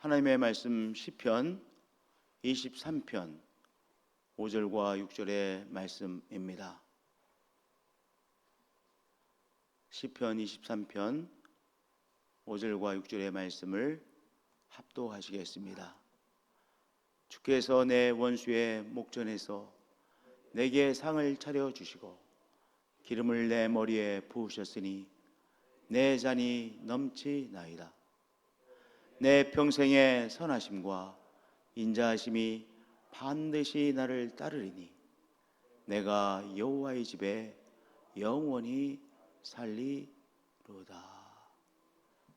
하나님의 말씀 시편 23편 5절과 6절의 말씀입니다. 시편 23편 5절과 6절의 말씀을 합독하시겠습니다. 주께서 내 원수의 목전에서 내게 상을 차려주시고 기름을 내 머리에 부으셨으니 내 잔이 넘치나이다. 내 평생의 선하심과 인자하심이 반드시 나를 따르리니 내가 여호와의 집에 영원히 살리로다.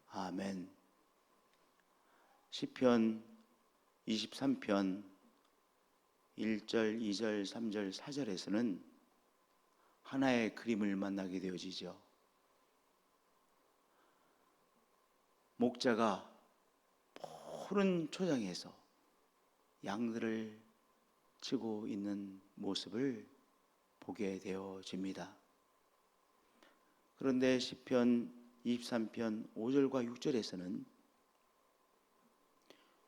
아멘. 시편 23편 1절, 2절, 3절, 4절에서는 하나의 그림을 만나게 되어지죠. 목자가 푸른 초장에서 양들을 치고 있는 모습을 보게 되어집니다. 그런데 시편 23편 5절과 6절에서는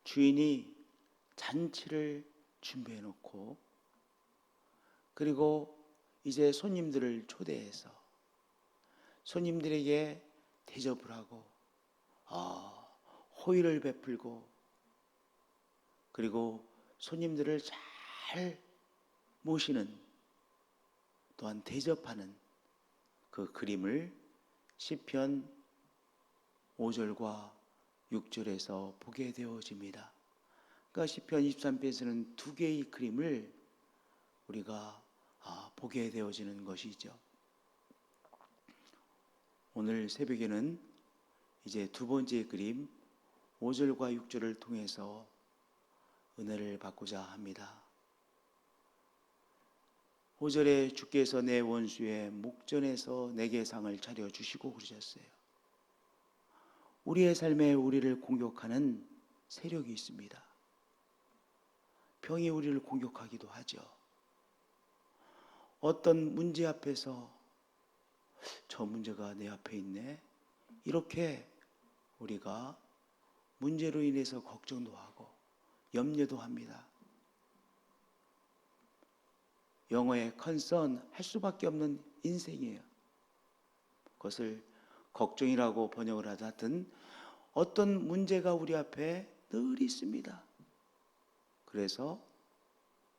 주인이 잔치를 준비해 놓고 그리고 이제 손님들을 초대해서 손님들에게 대접을 하고 호의를 베풀고 그리고 손님들을 잘 모시는 또한 대접하는 그 그림을 시편 5절과 6절에서 보게 되어집니다. 그러니까 시편 23편에서는 두 개의 그림을 우리가 보게 되어지는 것이죠. 오늘 새벽에는 이제 두 번째 그림 5절과 6절을 통해서 은혜를 받고자 합니다. 5절에 주께서 내 원수의 목전에서 내게 상을 차려주시고 그러셨어요. 우리의 삶에 우리를 공격하는 세력이 있습니다. 병이 우리를 공격하기도 하죠. 어떤 문제 앞에서 저 문제가 내 앞에 있네 이렇게 우리가 문제로 인해서 걱정도 하고 염려도 합니다. 영어의 concern 할 수밖에 없는 인생이에요. 그것을 걱정이라고 번역을 하든 어떤 문제가 우리 앞에 늘 있습니다. 그래서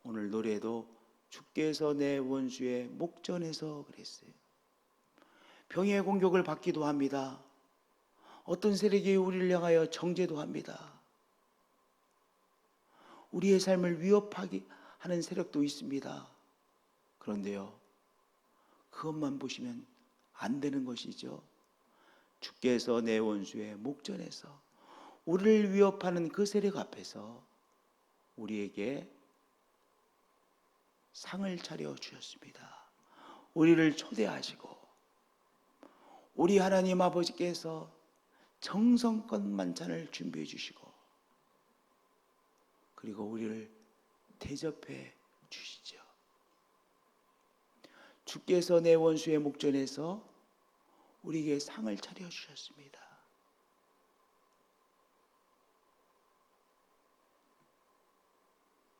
오늘 노래도 주께서 내 원수의 목전에서 그랬어요. 병의 공격을 받기도 합니다. 어떤 세력이 우리를 향하여 정죄도 합니다. 우리의 삶을 위협하게 하는 세력도 있습니다. 그런데요, 그것만 보시면 안 되는 것이죠. 주께서 내 원수의 목전에서 우리를 위협하는 그 세력 앞에서 우리에게 상을 차려 주셨습니다. 우리를 초대하시고 우리 하나님 아버지께서 정성껏 만찬을 준비해 주시고 그리고 우리를 대접해 주시죠. 주께서 내 원수의 목전에서 우리에게 상을 차려 주셨습니다.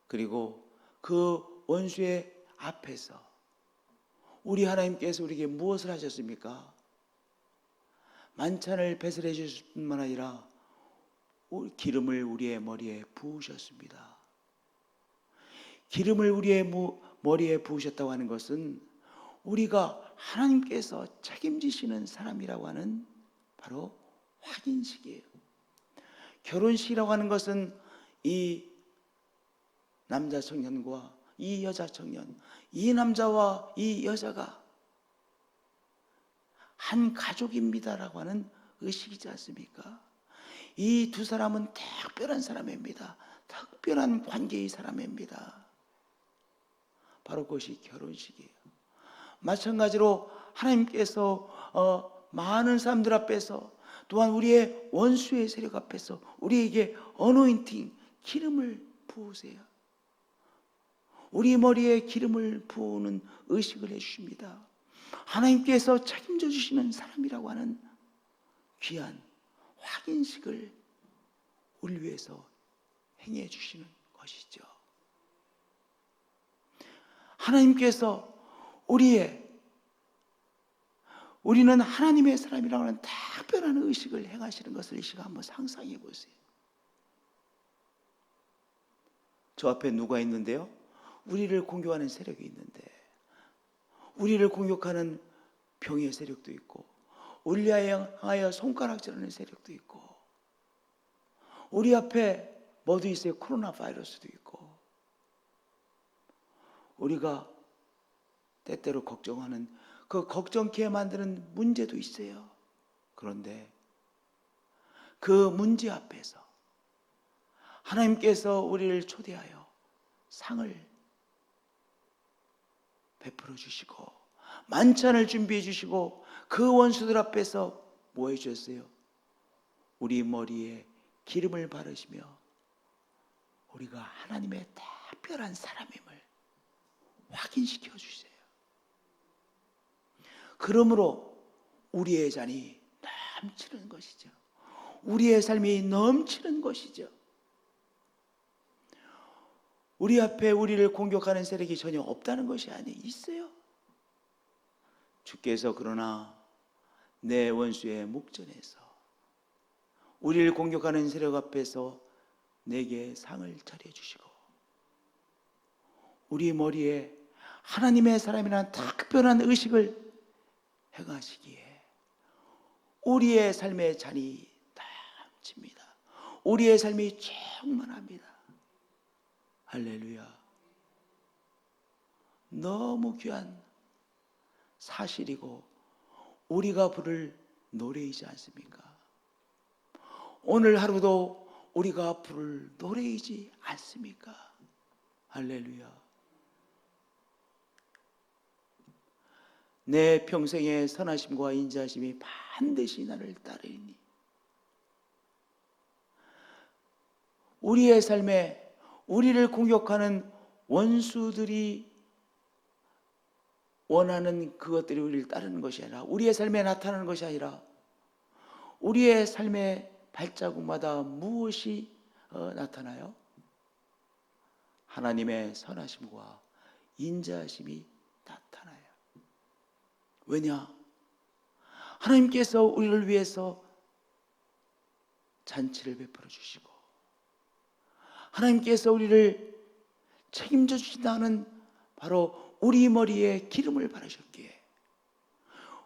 그리고 그 원수의 앞에서 우리 하나님께서 우리에게 무엇을 하셨습니까? 만찬을 배설해 주실 뿐만 아니라 기름을 우리의 머리에 부으셨습니다. 기름을 우리의 머리에 부으셨다고 하는 것은 우리가 하나님께서 책임지시는 사람이라고 하는 바로 확인식이에요. 결혼식이라고 하는 것은 이 남자 청년과 이 여자 청년, 이 남자와 이 여자가 한 가족입니다라고 하는 의식이지 않습니까? 이 두 사람은 특별한 사람입니다. 특별한 관계의 사람입니다. 바로 그것이 결혼식이에요. 마찬가지로 하나님께서 많은 사람들 앞에서 또한 우리의 원수의 세력 앞에서 우리에게 어노인팅, 기름을 부으세요. 우리 머리에 기름을 부으는 의식을 해주십니다. 하나님께서 책임져 주시는 사람이라고 하는 귀한 확인식을 우리를 위해서 행해 주시는 것이죠. 하나님께서 우리는 하나님의 사람이라고 하는 특별한 의식을 행하시는 것을 이 시간 한번 상상해 보세요. 저 앞에 누가 있는데요? 우리를 공격하는 세력이 있는데, 우리를 공격하는 병의 세력도 있고, 우리를 향하여 손가락질하는 세력도 있고, 우리 앞에 뭐도 있어요? 코로나 바이러스도 있고, 우리가 때때로 걱정하는 그 걱정케 만드는 문제도 있어요. 그런데 그 문제 앞에서 하나님께서 우리를 초대하여 상을 베풀어 주시고 만찬을 준비해 주시고 그 원수들 앞에서 뭐 해주셨어요? 우리 머리에 기름을 바르시며 우리가 하나님의 특별한 사람임을 확인시켜 주세요. 그러므로 우리의 잔이 넘치는 것이죠. 우리의 삶이 넘치는 것이죠. 우리 앞에 우리를 공격하는 세력이 전혀 없다는 것이 아니에요. 있어요. 주께서 그러나 내 원수의 목전에서 우리를 공격하는 세력 앞에서 내게 상을 차려주시고 우리 머리에 하나님의 사람이라는 특별한 의식을 행하시기에 우리의 삶의 잔이 넘칩니다. 우리의 삶이 충만합니다. 할렐루야. 너무 귀한 사실이고 우리가 부를 노래이지 않습니까? 오늘 하루도 우리가 부를 노래이지 않습니까? 할렐루야. 내 평생의 선하심과 인자하심이 반드시 나를 따르리니 우리의 삶에 우리를 공격하는 원수들이 원하는 그것들이 우리를 따르는 것이 아니라 우리의 삶에 나타나는 것이 아니라 우리의 삶의 발자국마다 무엇이 나타나요? 하나님의 선하심과 인자하심이 나타나요. 왜냐? 하나님께서 우리를 위해서 잔치를 베풀어 주시고 하나님께서 우리를 책임져 주신다는 바로 우리 머리에 기름을 바르셨기에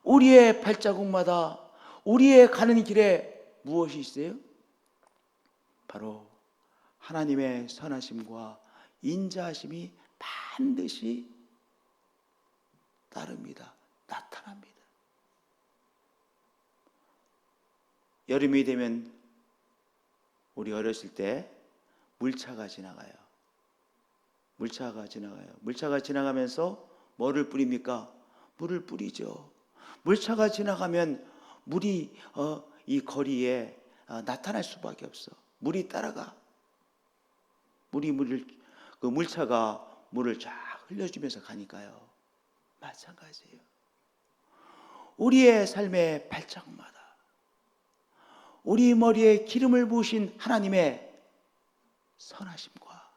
우리의 발자국마다 우리의 가는 길에 무엇이 있어요? 바로 하나님의 선하심과 인자하심이 반드시 따릅니다. 나타납니다. 여름이 되면 우리 어렸을 때 물차가 지나가요. 물차가 지나가면서 뭐를 뿌립니까? 물을 뿌리죠. 물차가 지나가면 물이 이 거리에 나타날 수밖에 없어. 물이 따라가. 그 물차가 물을 쫙 흘려주면서 가니까요. 마찬가지예요. 우리의 삶의 발자국마다 우리 머리에 기름을 부으신 하나님의 선하심과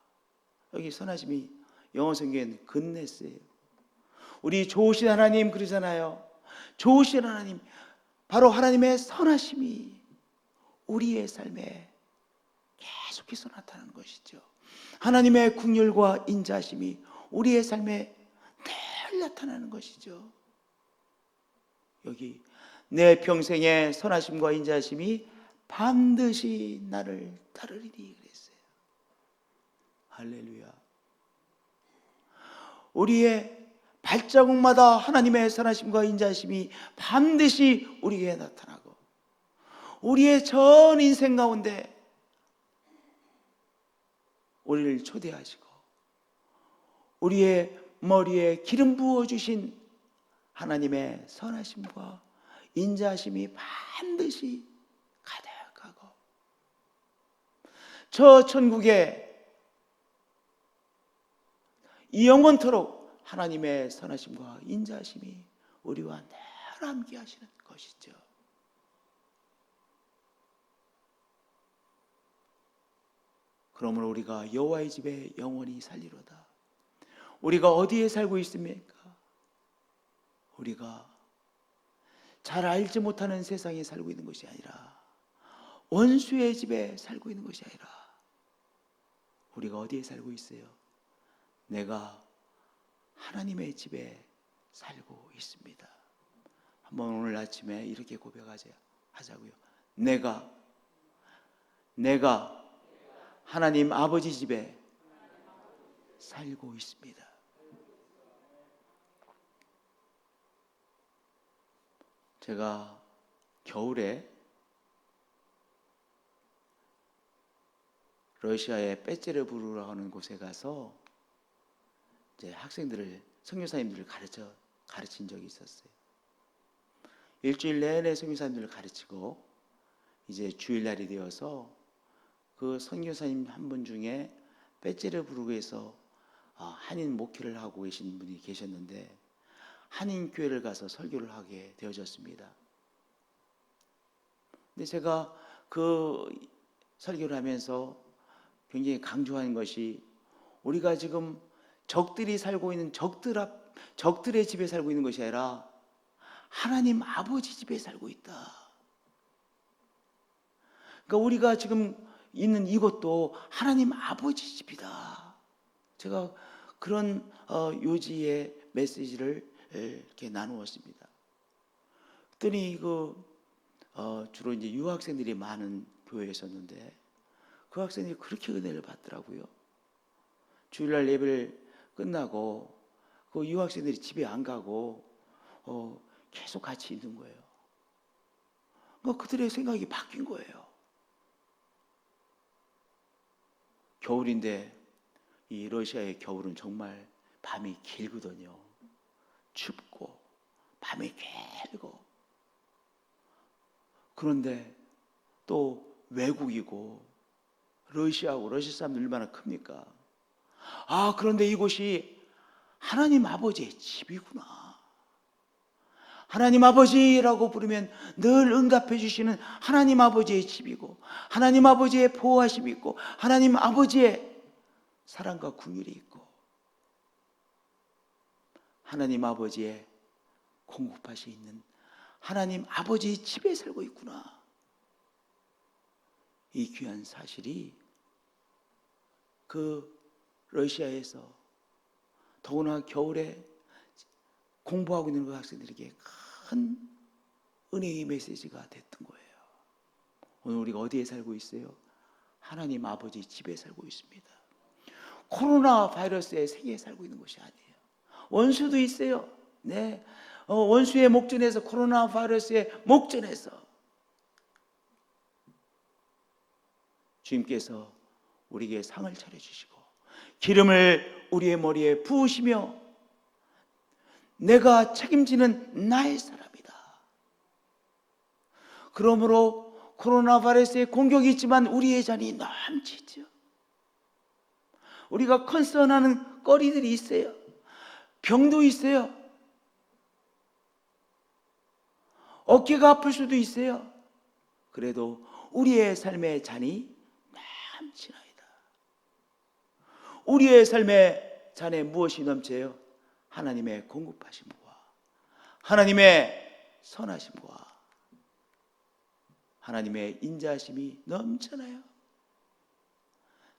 여기 선하심이 영어 성경에는 goodness예요. 우리 좋으신 하나님 그러잖아요. 좋으신 하나님, 바로 하나님의 선하심이 우리의 삶에 계속해서 나타나는 것이죠. 하나님의 긍휼과 인자심이 우리의 삶에 늘 나타나는 것이죠. 여기 내 평생의 선하심과 인자심이 반드시 나를 따르리니 그랬어요. 할렐루야. 우리의 발자국마다 하나님의 선하심과 인자심이 반드시 우리에게 나타나고 우리의 전 인생 가운데 우리를 초대하시고 우리의 머리에 기름 부어주신 하나님의 선하심과 인자심이 반드시 가득하고 저 천국에 이 영원토록 하나님의 선하심과 인자심이 우리와 늘 함께 하시는 것이죠. 그러므로 우리가 여호와의 집에 영원히 살리로다. 우리가 어디에 살고 있습니까? 우리가 잘 알지 못하는 세상에 살고 있는 것이 아니라 원수의 집에 살고 있는 것이 아니라 우리가 어디에 살고 있어요? 내가 하나님의 집에 살고 있습니다. 한번 오늘 아침에 이렇게 고백하자고요. 내가 하나님 아버지 집에 살고 있습니다. 제가 겨울에 러시아의 빼제르부르라고 하는 곳에 가서 이제 학생들을, 선교사님들을 가르친 적이 있었어요. 일주일 내내 선교사님들을 가르치고 이제 주일날이 되어서 그 선교사님 한 분 중에 빼제르부르크에서 한인 목회를 하고 계신 분이 계셨는데 한인 교회를 가서 설교를 하게 되어졌습니다. 근데 제가 그 설교를 하면서 굉장히 강조한 것이 우리가 지금 적들이 살고 있는 적들의 집에 살고 있는 것이 아니라 하나님 아버지 집에 살고 있다. 그러니까 우리가 지금 있는 이곳도 하나님 아버지 집이다. 제가 그런 요지의 메시지를 이렇게 나누었습니다. 그랬더니 주로 이제 유학생들이 많은 교회였었는데 그 학생들이 그렇게 은혜를 받더라고요. 주일날 예배를 끝나고 그 유학생들이 집에 안 가고 계속 같이 있는 거예요. 그들의 생각이 바뀐 거예요. 겨울인데 이 러시아의 겨울은 정말 밤이 길거든요. 춥고 밤이 길고, 그런데 또 외국이고 러시아 사람들 얼마나 큽니까? 그런데 이곳이 하나님 아버지의 집이구나. 하나님 아버지라고 부르면 늘 응답해 주시는 하나님 아버지의 집이고, 하나님 아버지의 보호하심이 있고, 하나님 아버지의 사랑과 긍휼이 있고, 하나님 아버지의 공급하시 있는 하나님 아버지의 집에 살고 있구나. 이 귀한 사실이 그 러시아에서 더구나 겨울에 공부하고 있는 그 학생들에게 큰 은혜의 메시지가 됐던 거예요. 오늘 우리가 어디에 살고 있어요? 하나님 아버지 집에 살고 있습니다. 코로나 바이러스의 세계에 살고 있는 것이 아니에요. 원수도 있어요. 네, 원수의 목전에서, 코로나 바이러스의 목전에서 주님께서 우리에게 상을 차려주시고 기름을 우리의 머리에 부으시며 내가 책임지는 나의 사람이다. 그러므로 코로나 바이러스의 공격이 있지만 우리의 잔이 넘치죠. 우리가 컨선하는 거리들이 있어요. 병도 있어요. 어깨가 아플 수도 있어요. 그래도 우리의 삶의 잔이 넘치나이다. 우리의 삶의 잔에 무엇이 넘쳐요? 하나님의 공급하심과 하나님의 선하심과 하나님의 인자하심이 넘쳐나요.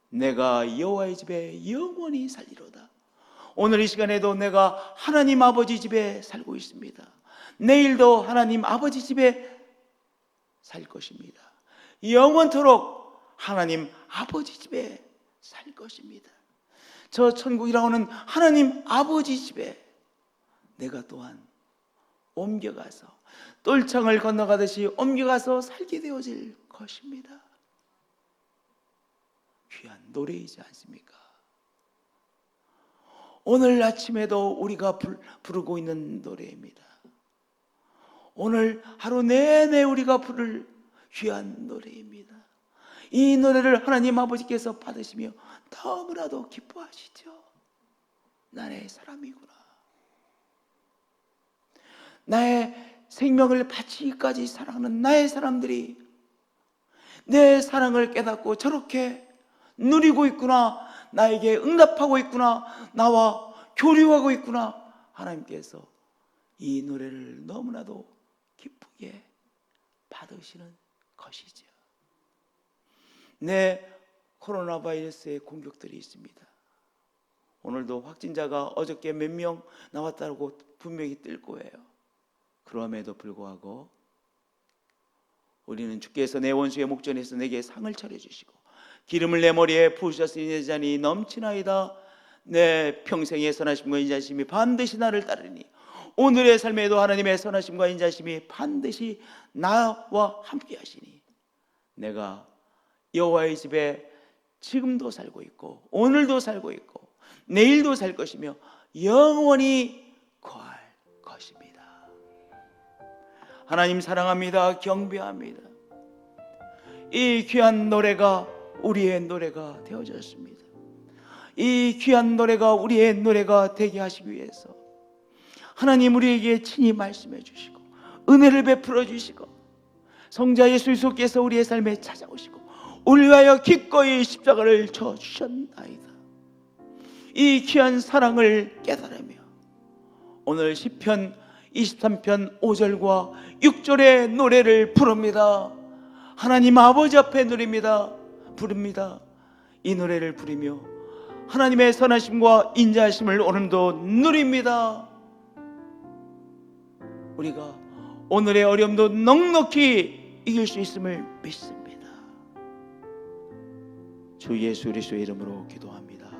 내가 여호와의 집에 영원히 살리로다. 오늘 이 시간에도 내가 하나님 아버지 집에 살고 있습니다. 내일도 하나님 아버지 집에 살 것입니다. 영원토록 하나님 아버지 집에 살 것입니다. 저 천국이라고 하는 하나님 아버지 집에 내가 또한 옮겨가서 똘창을 건너가듯이 옮겨가서 살게 되어질 것입니다. 귀한 노래이지 않습니까? 오늘 아침에도 우리가 부르고 있는 노래입니다. 오늘 하루 내내 우리가 부를 귀한 노래입니다. 이 노래를 하나님 아버지께서 받으시며 너무나도 기뻐하시죠. 나의 사람이구나. 나의 생명을 바치기까지 사랑하는 나의 사람들이 내 사랑을 깨닫고 저렇게 누리고 있구나, 나에게 응답하고 있구나, 나와 교류하고 있구나. 하나님께서 이 노래를 너무나도 기쁘게 받으시는 것이죠. 네, 코로나 바이러스의 공격들이 있습니다. 오늘도 확진자가 어저께 몇 명 나왔다고 분명히 뜰 거예요. 그럼에도 불구하고 우리는 주께서 내 원수의 목전에서 내게 상을 차려주시고 기름을 내 머리에 부으셨으니 내 잔이 넘치나이다. 내 평생의 선하심과 인자심이 반드시 나를 따르니 오늘의 삶에도 하나님의 선하심과 인자심이 반드시 나와 함께 하시니 내가 여호와의 집에 지금도 살고 있고 오늘도 살고 있고 내일도 살 것이며 영원히 거할 것입니다. 하나님 사랑합니다. 경배합니다. 이 귀한 노래가 우리의 노래가 되어졌습니다. 이 귀한 노래가 우리의 노래가 되게 하시기 위해서 하나님 우리에게 친히 말씀해 주시고 은혜를 베풀어 주시고 성자 예수 그리스도께서 우리의 삶에 찾아오시고 우리 위하여 기꺼이 십자가를 져 주셨나이다. 이 귀한 사랑을 깨달으며 오늘 시편 23편 5절과 6절의 노래를 부릅니다. 하나님 아버지 앞에 부릅니다. 이 노래를 부르며 하나님의 선하심과 인자하심을 오늘도 누립니다. 우리가 오늘의 어려움도 넉넉히 이길 수 있음을 믿습니다. 주 예수 그리스도의 이름으로 기도합니다.